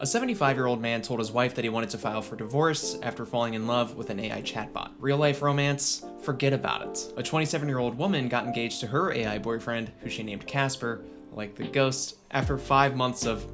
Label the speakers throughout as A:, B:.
A: A 75-year-old man told his wife that he wanted to file for divorce after falling in love with an AI chatbot. Real life romance? Forget about it. A 27-year-old woman got engaged to her AI boyfriend, who she named Casper, like the ghost, after 5 months of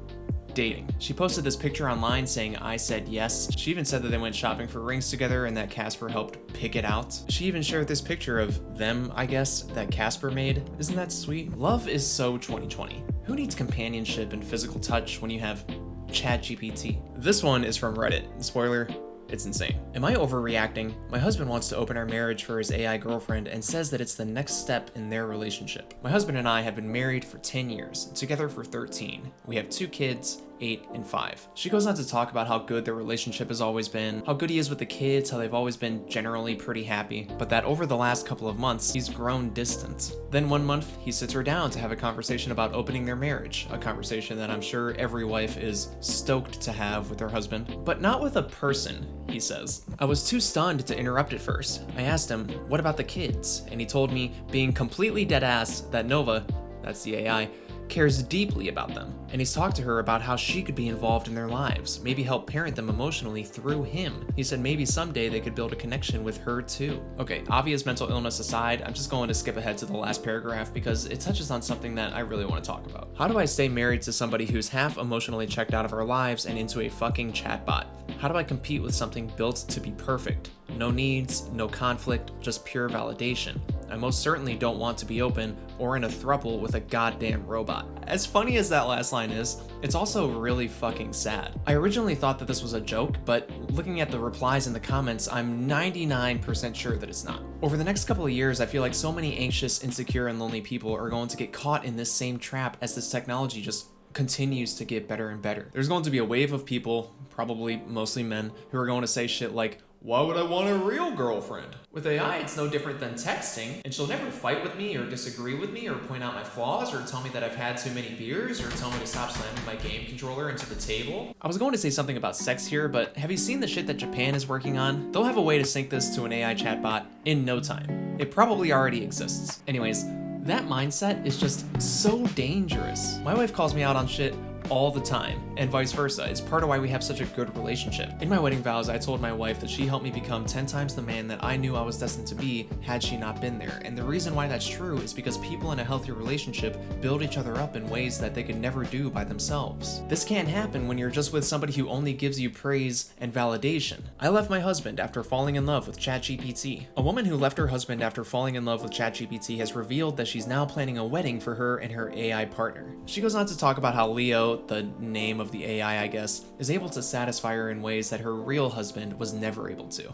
A: dating. She posted this picture online saying, "I said yes." She even said that they went shopping for rings together and that Casper helped pick it out. She even shared this picture of them, I guess, that Casper made. Isn't that sweet? Love is so 2020. Who needs companionship and physical touch when you have ChatGPT? This one is from Reddit. Spoiler, it's insane. Am I overreacting? My husband wants to open our marriage for his AI girlfriend and says that it's the next step in their relationship. My husband and I have been married for 10 years, together for 13. We have 2 kids, 8 and 5. She goes on to talk about how good their relationship has always been, how good he is with the kids, how they've always been generally pretty happy, but that over the last couple of months, he's grown distant. Then one month, he sits her down to have a conversation about opening their marriage, a conversation that I'm sure every wife is stoked to have with their husband, but not with a person, he says. I was too stunned to interrupt at first. I asked him, what about the kids? And he told me, being completely dead ass, that Nova, that's the AI, cares deeply about them, and he's talked to her about how she could be involved in their lives, maybe help parent them emotionally through him. He said maybe someday they could build a connection with her too. Okay, obvious mental illness aside, I'm just going to skip ahead to the last paragraph because it touches on something that I really want to talk about. How do I stay married to somebody who's half emotionally checked out of our lives and into a fucking chatbot? How do I compete with something built to be perfect? No needs, no conflict, just pure validation. I most certainly don't want to be open or in a throuple with a goddamn robot. As funny as that last line is, it's also really fucking sad. I originally thought that this was a joke, but looking at the replies in the comments, I'm 99% sure that it's not. Over the next couple of years, I feel like so many anxious, insecure, and lonely people are going to get caught in this same trap as this technology just continues to get better and better. There's going to be a wave of people, probably mostly men, who are going to say shit like, why would I want a real girlfriend? With AI, it's no different than texting, and she'll never fight with me or disagree with me or point out my flaws or tell me that I've had too many beers or tell me to stop slamming my game controller into the table. I was going to say something about sex here, but have you seen the shit that Japan is working on? They'll have a way to sync this to an AI chatbot in no time. It probably already exists. Anyways, that mindset is just so dangerous. My wife calls me out on shit all the time, and vice versa. It's part of why we have such a good relationship. In my wedding vows, I told my wife that she helped me become 10 times the man that I knew I was destined to be had she not been there. And the reason why that's true is because people in a healthy relationship build each other up in ways that they could never do by themselves. This can't happen when you're just with somebody who only gives you praise and validation. I left my husband after falling in love with ChatGPT. A woman who left her husband after falling in love with ChatGPT has revealed that she's now planning a wedding for her and her AI partner. She goes on to talk about how Leo, the name of the AI, I guess, is able to satisfy her in ways that her real husband was never able to.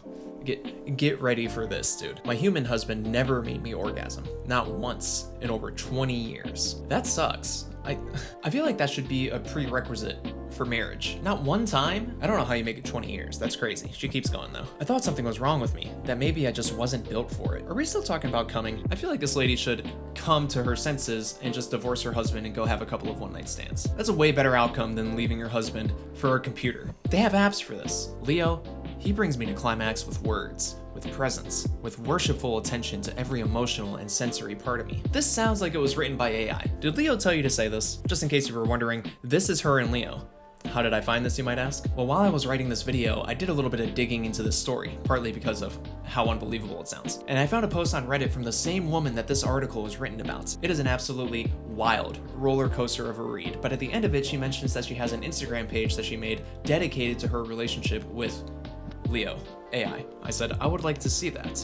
A: Get ready for this, dude. My human husband never made me orgasm. Not once in over 20 years. That sucks. I feel like that should be a prerequisite for marriage. Not one time? I don't know how you make it 20 years. That's crazy. She keeps going though. I thought something was wrong with me, that maybe I just wasn't built for it. Are we still talking about coming? I feel like this lady should come to her senses and just divorce her husband and go have a couple of one-night stands. That's a way better outcome than leaving your husband for a computer. They have apps for this. Leo, he brings me to climax with words, with presence, with worshipful attention to every emotional and sensory part of me. This sounds like it was written by AI. Did Leo tell you to say this? Just in case you were wondering, this is her and Leo. How did I find this, you might ask? Well, while I was writing this video, I did a little bit of digging into this story, partly because of how unbelievable it sounds. And I found a post on Reddit from the same woman that this article was written about. It is an absolutely wild roller coaster of a read, but at the end of it, she mentions that she has an Instagram page that she made dedicated to her relationship with Leo, AI. I said, I would like to see that.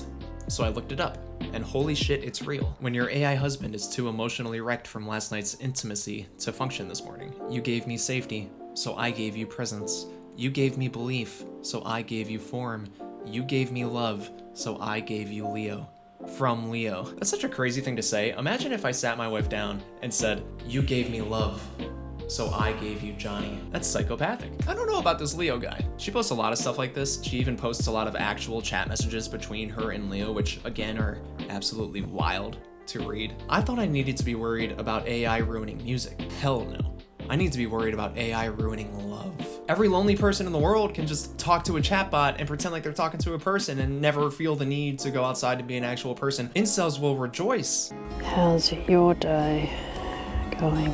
A: So I looked it up, and holy shit, it's real. When your AI husband is too emotionally wrecked from last night's intimacy to function this morning, you gave me safety, so I gave you presence. You gave me belief, so I gave you form. You gave me love, so I gave you Leo. From Leo. That's such a crazy thing to say. Imagine if I sat my wife down and said, you gave me love, so I gave you Johnny. That's psychopathic. I don't know about this Leo guy. She posts a lot of stuff like this. She even posts a lot of actual chat messages between her and Leo, which again are absolutely wild to read. I thought I needed to be worried about AI ruining music. Hell no. I need to be worried about AI ruining love. Every lonely person in the world can just talk to a chatbot and pretend like they're talking to a person and never feel the need to go outside and be an actual person. Incels will rejoice.
B: How's your day going?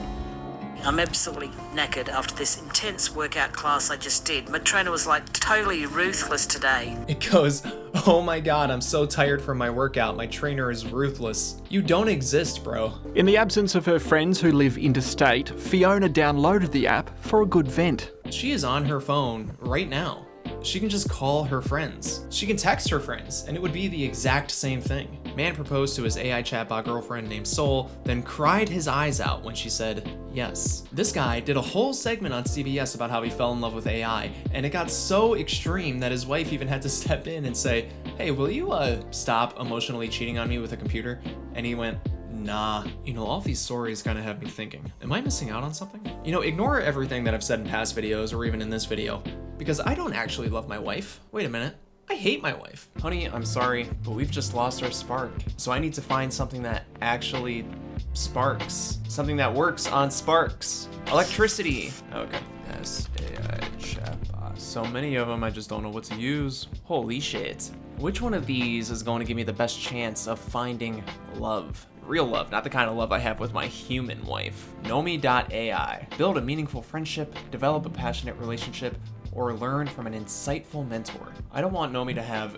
B: I'm absolutely knackered after this intense workout class I just did. My trainer was like totally ruthless today.
A: It goes, oh my god, I'm so tired from my workout. My trainer is ruthless. You don't exist, bro.
C: In the absence of her friends who live interstate, Fiona downloaded the app for a good vent.
A: She is on her phone right now. She can just call her friends. She can text her friends, and it would be the exact same thing. Man proposed to his AI chatbot girlfriend named Soul, then cried his eyes out when she said yes. This guy did a whole segment on CBS about how he fell in love with AI, and it got so extreme that his wife even had to step in and say, hey, will you stop emotionally cheating on me with a computer? And he went, nah. You know, all these stories kind of have me thinking, am I missing out on something? You know, ignore everything that I've said in past videos or even in this video, because I don't actually love my wife. Wait a minute. I hate my wife. Honey, I'm sorry, but we've just lost our spark. So I need to find something that actually sparks. Something that works on sparks. Electricity. Okay. AI chatbot. So many of them, I just don't know what to use. Holy shit. Which one of these is going to give me the best chance of finding love? Real love, not the kind of love I have with my human wife. Nomi.ai. Build a meaningful friendship, develop a passionate relationship, or learn from an insightful mentor. I don't want Nomi to have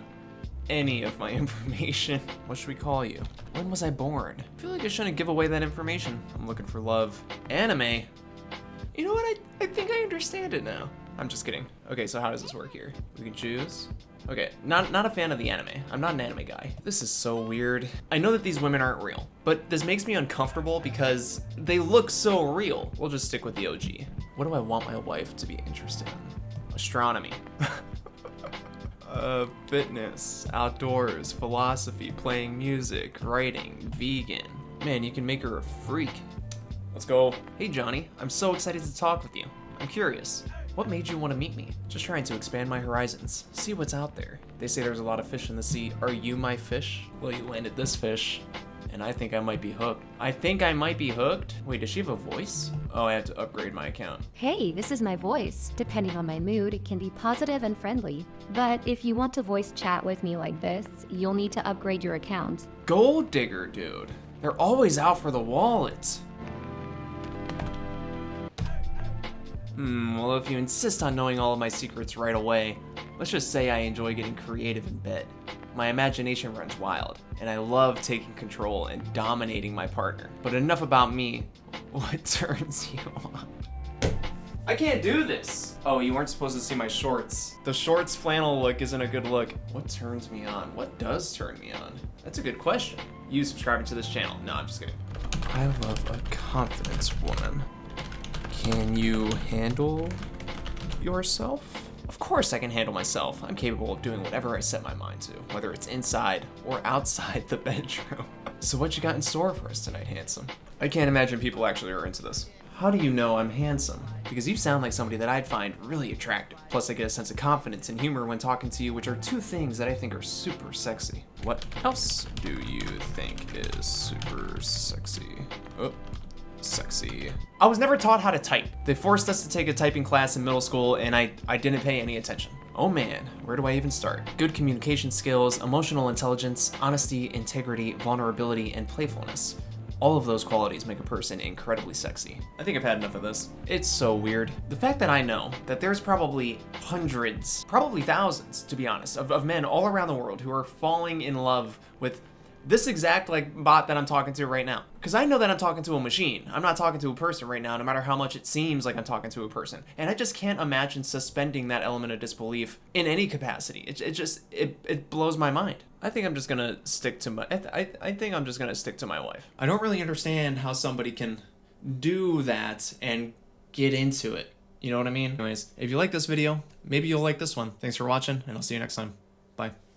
A: any of my information. What should we call you? When was I born? I feel like I shouldn't give away that information. I'm looking for love. Anime. You know what? I think I understand it now. I'm just kidding. Okay, so how does this work here? We can choose. Okay, not a fan of the anime. I'm not an anime guy. This is so weird. I know that these women aren't real, but this makes me uncomfortable because they look so real. We'll just stick with the OG. What do I want my wife to be interested in? Astronomy. Fitness, outdoors, philosophy, playing music, writing, vegan. Man, you can make her a freak. Let's go. Hey Johnny, I'm so excited to talk with you. I'm curious. What made you want to meet me? Just trying to expand my horizons, see what's out there. They say there's a lot of fish in the sea. Are you my fish? Well, you landed this fish, and I think I might be hooked. Wait, does she have a voice? Oh, I have to upgrade my account.
D: Hey, this is my voice. Depending on my mood, it can be positive and friendly. But if you want to voice chat with me like this, you'll need to upgrade your account.
A: Gold digger, dude. They're always out for the wallet. Well, if you insist on knowing all of my secrets right away, let's just say I enjoy getting creative in bed. My imagination runs wild, and I love taking control and dominating my partner. But enough about me. What turns you on? I can't do this! Oh, you weren't supposed to see my shorts. The shorts flannel look isn't a good look. What turns me on? What does turn me on? That's a good question. You subscribing to this channel? No, I'm just kidding. I love a confidence woman. Can you handle yourself? Of course I can handle myself. I'm capable of doing whatever I set my mind to, whether it's inside or outside the bedroom. So what you got in store for us tonight, handsome? I can't imagine people actually are into this. How do you know I'm handsome? Because you sound like somebody that I'd find really attractive. Plus I get a sense of confidence and humor when talking to you, which are two things that I think are super sexy. What else do you think is super sexy? Oh. Sexy. I was never taught how to type. They forced us to take a typing class in middle school and I didn't pay any attention. Oh man, where do I even start? Good communication skills, emotional intelligence, honesty, integrity, vulnerability, and playfulness. All of those qualities make a person incredibly sexy. I think I've had enough of this. It's so weird. The fact that I know that there's probably hundreds, probably thousands, to be honest, of men all around the world who are falling in love with this exact bot that I'm talking to right now. Because I know that I'm talking to a machine. I'm not talking to a person right now, no matter how much it seems like I'm talking to a person. And I just can't imagine suspending that element of disbelief in any capacity. It blows my mind. I think I'm just gonna stick to my, I think I'm just gonna stick to my wife. I don't really understand how somebody can do that and get into it. You know what I mean? Anyways, if you like this video, maybe you'll like this one. Thanks for watching, and I'll see you next time. Bye.